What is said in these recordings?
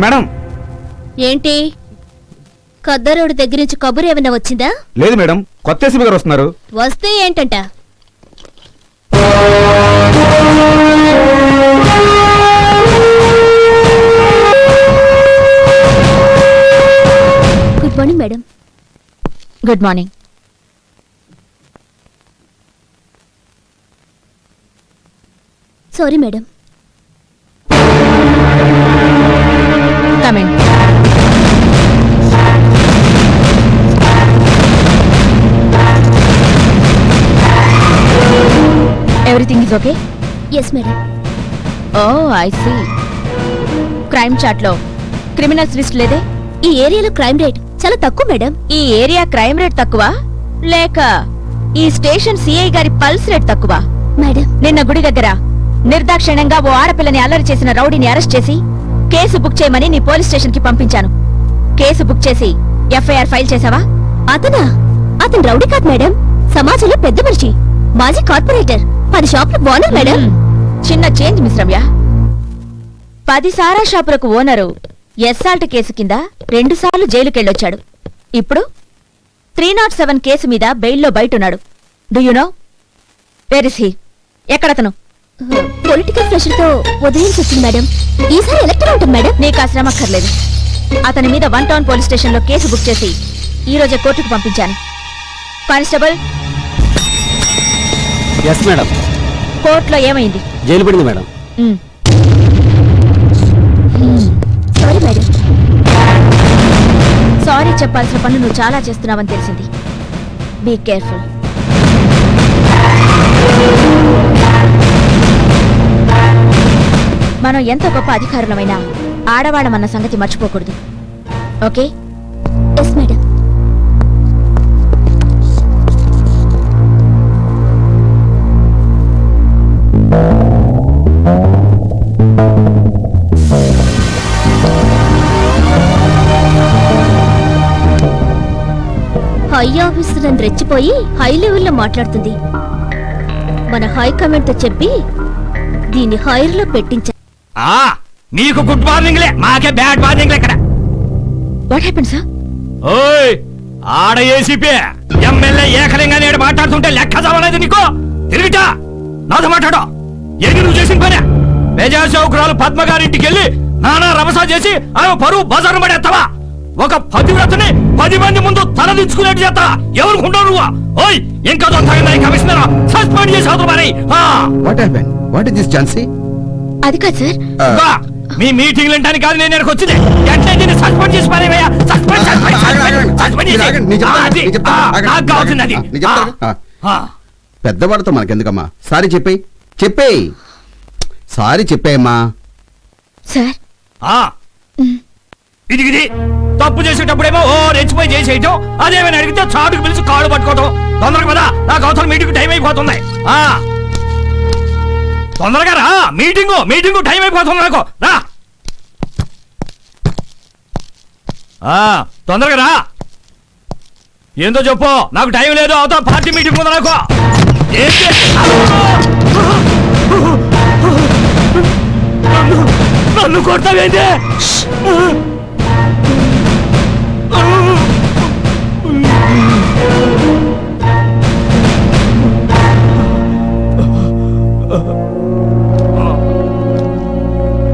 Madam. ఏంటి కద్దరోడు దగ్గర నుంచి కబురు ఏమైనా వచ్చిందా? లేదు మేడం, కొత్త ఏసీపీ గారు వస్తున్నారు. వస్తే ఏంటంట? Good morning madam. Good morning. Sorry madam. Come in. Everything is okay? Yes madam. Oh I see. Crime chart లో క్రిమినల్స్ లిస్ట్ లేదే? ఈ ఏరియాలో క్రైమ్ రేట్ చాలా తక్కువ మేడం. ఈ ఏరియా క్రైమ్ రేట్ తక్కువ లేక ఈ స్టేషన్ సిఐ గారి పల్స్ రేట్ తక్కువ? మేడం, నిన్న గుడి దగ్గర నిర్దాక్షిణ్యంగా ఓ ఆడపిల్లని అల్లరి చేసిన రౌడీని అరెస్ట్ చేసి కేసు బుక్ చేయమని నీ పోలీస్ స్టేషన్ కి పంపించాను. కేసు బుక్ చేసి ఎఫ్ఐఆర్ ఫైల్ చేసావా? అతను రౌడీ కాదు మేడం, సమాజంలో పెద్ద మనిషి, మాజీ కార్పొరేటర్, 10 షాపులకు ఓనర్ మేడం. చిన్న చేంజ్ మిస్ రమ్య. 10 సారా షాపులకు ఓనరు ఎస్సాల్ట్ కేసు కింద 2 సార్లు జైలుకెళ్ళొచ్చాడు. ఇప్పుడు 307 కేసు మీద బెయిల్లో బయటున్నాడు. Do you know where is he? ఎక్కడతను? పొలిటికల్ ప్రెషర్ తో ఉదయం వచ్చింది మేడం. ఈసారి ఎలక్టర్ ఉంటుంది మేడం. నీకు ఆ శ్రమ అక్కర్లేదు. అతని మీద 1 టౌన్ పోలీస్ స్టేషన్ లో కేసు బుక్ చేసి ఈ రోజే కోర్టుకు పంపించాను. కానిస్టేబుల్. Yes madam. కోర్టులో ఏమైంది? జైలు పడింది మేడం. Sorry madam. సారీ చెప్పాల్సిన పనులు నువ్వు చాలా చేస్తున్నావని తెలిసింది. Be careful. మనం ఎంత గొప్ప అధికారులమైనా ఆడవాళ్ళమన్న సంగతి మర్చిపోకూడదు. Okay? Yes madam. High officer అని రెచ్చిపోయి హై లెవెల్లో మాట్లాడుతుంది. మన హైకమాండ్ తో చెప్పి దీన్ని హైర్ లో పెట్టించా. నీకు గుడ్ మార్నింగ్ లే, మాకే బ్యాడ్ మార్నింగ్ ఇక్కడ. What happened sir? ఓయ్, ఆడ ఏసీపీ ఎమ్మెల్యే ఏకలింగా నేడు మాట్లాడుతుంటే లెక్క చదవలేదు నీకు? తిరిగిటా నాతో మాట్లాడు. ఏది నువ్వు చేసిన పనే? ప్రజాసేవకురాలు పద్మ గారింటికి వెళ్ళి నానా రభసా చేసి ఆమె పరువు బజారు పడేస్తావా? ఒక పతివ్రతని 10 మంది ముందు తల దించుకునేట్టు చేస్తా. ఎవరుకుంటావు నువ్వు? ఓయ్, ఇంకా కమిషనర్ సస్పెండ్ చేసి అవతల మరి. What happened? What is this chancy? అది కాదు సార్. మీ మీటింగ్ వింటానికి కాదు నేను ఇక్కడికి వచ్చింది. ఎట్లా దీన్ని సస్పెండ్ చేసి పారేవయ్యా? నాకు కావాల్సింది అది. పెద్దవాడితో మనకెందుకమ్మా? సారీ చెప్పేయి. సారీ చెప్పేయమ్మా. సార్, ఇది తప్పు చేసేటప్పుడేమో ఓ రెచ్చిపోయి చేసేయటం, అదేమైనా అడిగితే చాటుకు పిలిచి కాళ్ళు పట్టుకోవటం. తొందరగా పదా, నాకు అవతల మీటింగ్ టైం అయిపోతుంది. తొందరగా రా, మీటింగ్ టైం అయిపోతుంది నాకు. రా, తొందరగా రా. ఏందో చెప్పు, నాకు టైం లేదు. అవతల పార్టీ మీటింగ్ ఉంది నాకు. నన్ను కొడతావేంటి?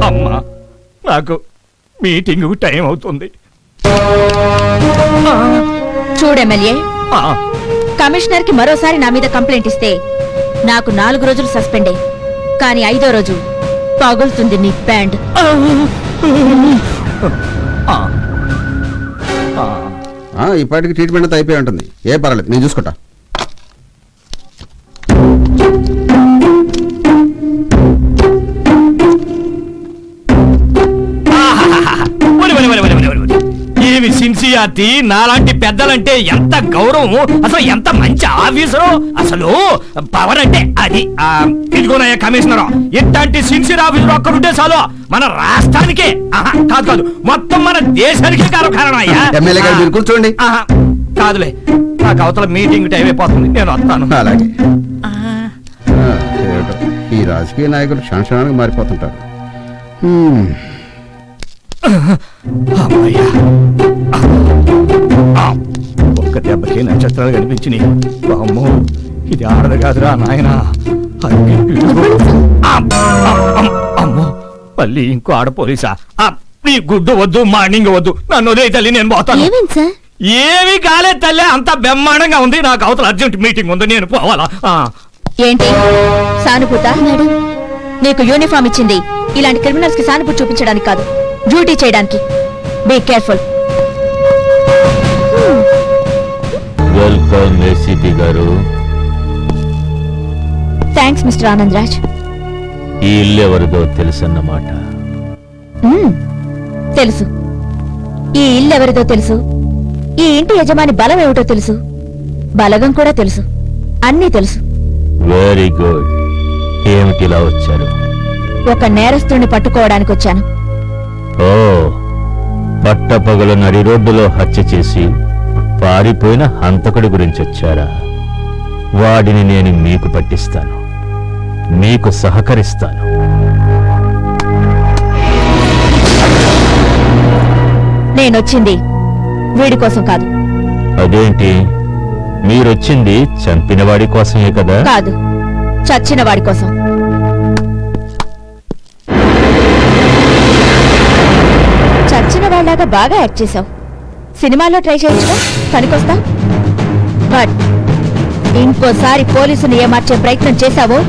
అమ్మా, నాకు మీటింగ్ టైం అవుతుంది. చూడు ఎమ్మెల్యే, కమిషనర్ కి మరోసారి నా మీద కంప్లైంట్ ఇస్తే నాకు 4 రోజులు సస్పెండే, కానీ 5వ రోజు పగులుతుంది నీ బ్యాండ్. ఇప్పటికి ట్రీట్మెంట్ అంతా అయిపోయి ఉంటుంది. ఏ పర్వాలేదు, నేను చూసుకుంటా. ఏమి సిన్సియారిటీ! నాలాంటి పెద్దలంటే ఎంత గౌరవం, అసలు ఎంత మంచి ఆఫీసరు. అసలు పవర్ అంటే అది. ఇదిగోనయ్యా కమిషనర్, ఇట్లాంటి సిన్సియర్ ఆఫీసర్ ఒక్కరుంటే చాలు మన రాష్ట్రానికే కాదు మొత్తం మన దేశానికే కారణం అయ్యా. ఎమ్మెల్యే గారు మీరు కూర్చోండి. కాదులే, నాకు అవతల మీటింగ్ టైం అయిపోతుంది, నేను వస్తాను. అలాగే. ఈ రాజకీయ నాయకులు క్షణక్షణానికి మారిపోతుంటారు. అమ్మయ్యా. ఒక్క దెబ్బకి నక్షత్రాలు కనిపించినాయి. అమ్మో, ఇది ఆడదు కాదురా నాయన. అమ్మో, మళ్ళీ ఇంకో ఆడ పోలీసా? నీ గుడ్డు వద్దు, మార్నింగ్ వద్దు, నన్ను వదిలే తల్లి, నేను పోతాను. ఏమేం సార్? ఏమీ కాలేదు తల్లి, అంత బ్రహ్మాండంగా ఉంది. నాకు అవతల అర్జెంట్ మీటింగ్ ఉంది, నేను పోవాలా? ఏంటి సానుభూత? మేడం, నీకు యూనిఫామ్ ఇచ్చింది ఇలాంటి క్రిమినల్స్ కి సానుభూతి చూపించడానికి కాదు, డ్యూటీ చేయడానికి. Be careful. వెల్కమ్ ఏసీపీ గారు. Thanks mister Anand Raj. ఈ ఇల్లు ఎవరిదో తెలుసన్నమాట. తెలుసు. ఈ ఇల్లు ఎవరిదో తెలుసు, ఈ ఇంటి యజమాని బలం ఏమిటో తెలుసు, బలగం కూడా తెలుసు, అన్నీ తెలుసు. Very good. ఏమిటిలా వచ్చారు? ఒక నేరస్తుడిని పట్టుకోవడానికి వచ్చాను. ఓ, పట్టపగలు నడి రోడ్డులో హత్య చేసి పారిపోయిన హంతకుడి గురించి వచ్చారా? వాడిని నేను మీకు పట్టిస్తాను, మీకు సహకరిస్తాను. నేనొచ్చింది వీడి కోసం కాదు. అదేంటి, మీరొచ్చింది చంపినవాడి కోసమే కదా? కాదు, చచ్చిన వాడి కోసం. చచ్చిన వాళ్ళలాగా బాగా యాక్ట్ చేశావు. సినిమాలో ట్రై చేయొచ్చుగా, పనికొస్తా. బట్ ఇంకోసారి పోలీసుని ఏమార్చే ప్రయత్నం చేశావో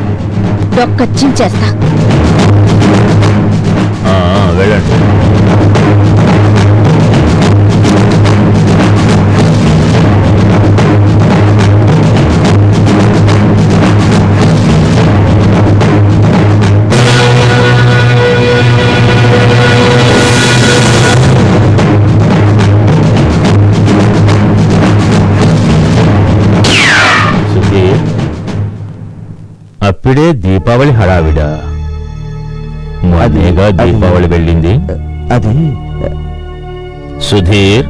డొక్క చించేస్తా. వెళ్ళండి. అప్పుడే దీపావళి హడావిడా? మొన్నేగా దీపావళి వెళ్ళింది. అది సుధీర్,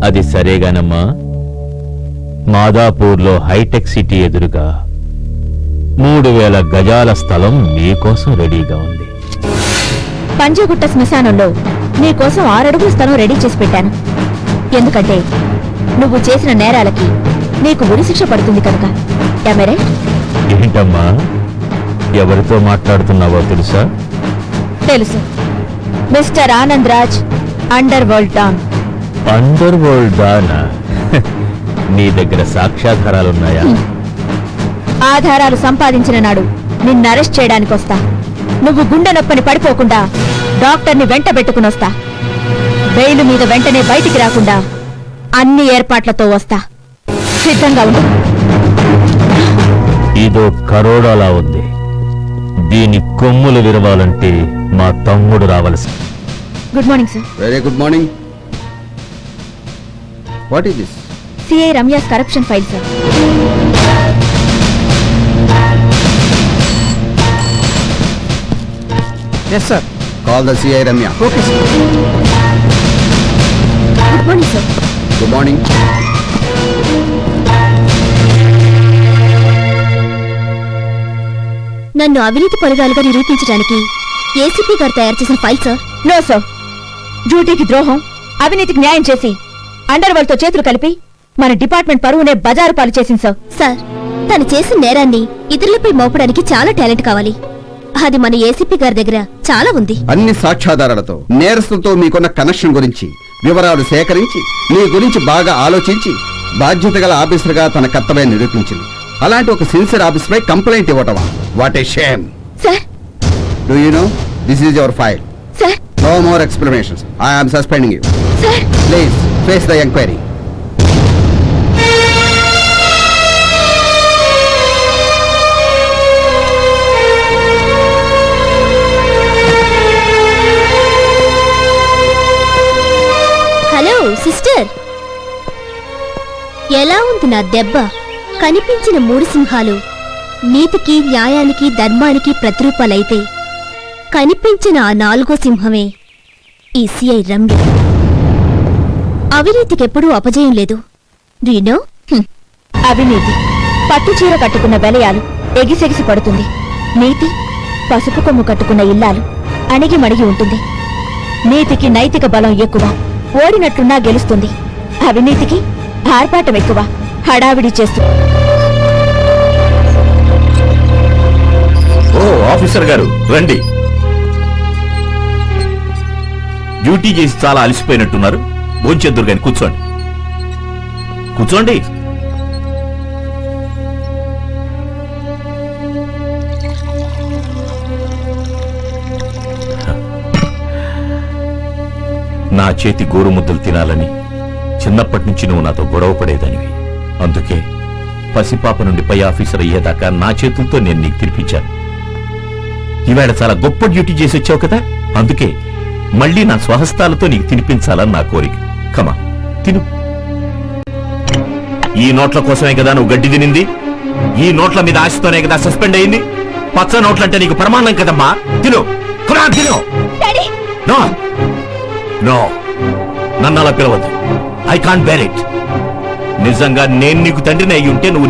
అది సరేగానమ్మా. మాదాపూర్లో హైటెక్ సిటీ ఎదురుగా 3000 గజాల స్థలం మీకోసం రెడీగా ఉంది. పంజగుట్ట శ్మశానంలో నీకోసం 6 అడుగుల స్థలం రెడీ చేసి పెట్టాను. ఎందుకంటే నువ్వు చేసిన నేరాలకి నీకు ఉరిశిక్ష పడుతుంది కనుక. కెమెరే. ఏంటమ్మా, ఎవరితో మాట్లాడుతున్నావో తెలుసా? తెలుసు. Mister Anand Raj, underworld don. Underworld దానా? నీ దగ్గర సాక్ష్యాధారాలున్నాయా? ఆధారాలు సంపాదించిన నాడు నిన్ను అరెస్ట్ చేయడానికి వస్తా. నువ్వు గుండె నొప్పని పడిపోకుండా డాక్టర్ని వెంట పెట్టుకుని వస్తా. బెయిలు మీద వెంటనే బయటికి రాకుండా అన్ని ఏర్పాట్లతో వస్తా. సిద్ధంగా ఉండు. ఇదో కరోడాలా ఉంది. దీని కొమ్ములు విరవాలంటే మా తమ్ముడు రావలసి. Good morning sir. Very good morning. What is this? CI Ramya's corruption file sir. Yes sir. Call the CI Ramya. Okay sir. Good morning sir. Good morning. నన్ను అవినీతి పరురాలుగా నిరూపించడానికి ఏసీపీ గారు తయారు చేసిన ఫైల్ సార్. No sir. డ్యూటీకి ద్రోహం, అవినీతికి న్యాయం చేసి అండర్ వరల్డ్ తో చేతులు కలిపి మన డిపార్ట్మెంట్ పరువునే బజారు పాలు చేసింది సార్. సార్, తను చేసిన నేరాన్ని ఇతరులపై మోపడానికి చాలా టాలెంట్ కావాలి. అది మన ఏసీపీ గారి దగ్గర చాలా ఉంది. అన్ని సాక్ష్యాధారాలతో నేరస్తులతో మీకున్న కనెక్షన్ గురించి వివరాలు సేకరించి మీ గురించి బాగా ఆలోచించి బాధ్యత గల ఆఫీసర్గా తన కర్తవ్యం నిరూపించింది. అలాంటి ఒక సిన్సియర్ ఆఫీసర్ పై కంప్లైంట్ ఇవ్వటమా? What a shame. Sir. Do you know this is your file. Sir. No more explanations. I am suspending you. Sir. Please face the enquiry. Hello sister, ఎలా ఉంది నా దెబ్బ? కనిపించిన 3 సింహాలు నీతికి, న్యాయానికి, ధర్మానికి ప్రతిరూపాలైతే కనిపించిన ఆ 4వ సింహమే ఈ సిఐ రమ్య. అవినీతికెప్పుడూ అపజయం లేదు. Do you no? అవినీతి పట్టు చీర కట్టుకున్న బెలయాలు ఎగిసెగిసి పడుతుంది. నీతి పసుపు కొమ్ము కట్టుకున్న ఇల్లాలు అణిగి మణిగి ఉంటుంది. నీతికి నైతిక బలం ఎక్కువ, ఓడినట్లున్నా గెలుస్తుంది. అవినీతికి ఆర్పాటం ఎక్కువ, హడావిడి చేస్తుంది. ఓ ఆఫీసర్ గారు రండి. డ్యూటీ చేసి చాలా అలసిపోయినట్టున్నారు. భోంచేద్దురు గాని కూర్చోండి. కూర్చోండి. నా చేతి గోరుముద్దలు తినాలని చిన్నప్పటి నుంచి నువ్వు నాతో గొడవ పడేదానివి. అందుకే పసిపాప నుండి పై ఆఫీసర్ అయ్యేదాకా నా చేతులతో నేను నీకు తినిపించాను. ఈవేళ చాలా గొప్ప డ్యూటీ చేసి వచ్చావు కదా, అందుకే మళ్ళీ నా స్వహస్తాలతో నీకు తినిపించాలని నా కోరిక. కమా తిను. ఈ నోట్ల కోసమే కదా నువ్వు గడ్డి తినింది. ఈ నోట్ల మీద ఆశతోనే కదా సస్పెండ్ అయింది. పచ్చ నోట్లంటే నీకు ప్రమాణం కదమ్మా. తిను, కురా తిను. నో నో, నన్ను అలా పిలవద్దు. I can't bear it. నిజంగా నేను నీకు తండ్రిని అయ్యి ఉంటే నువ్వు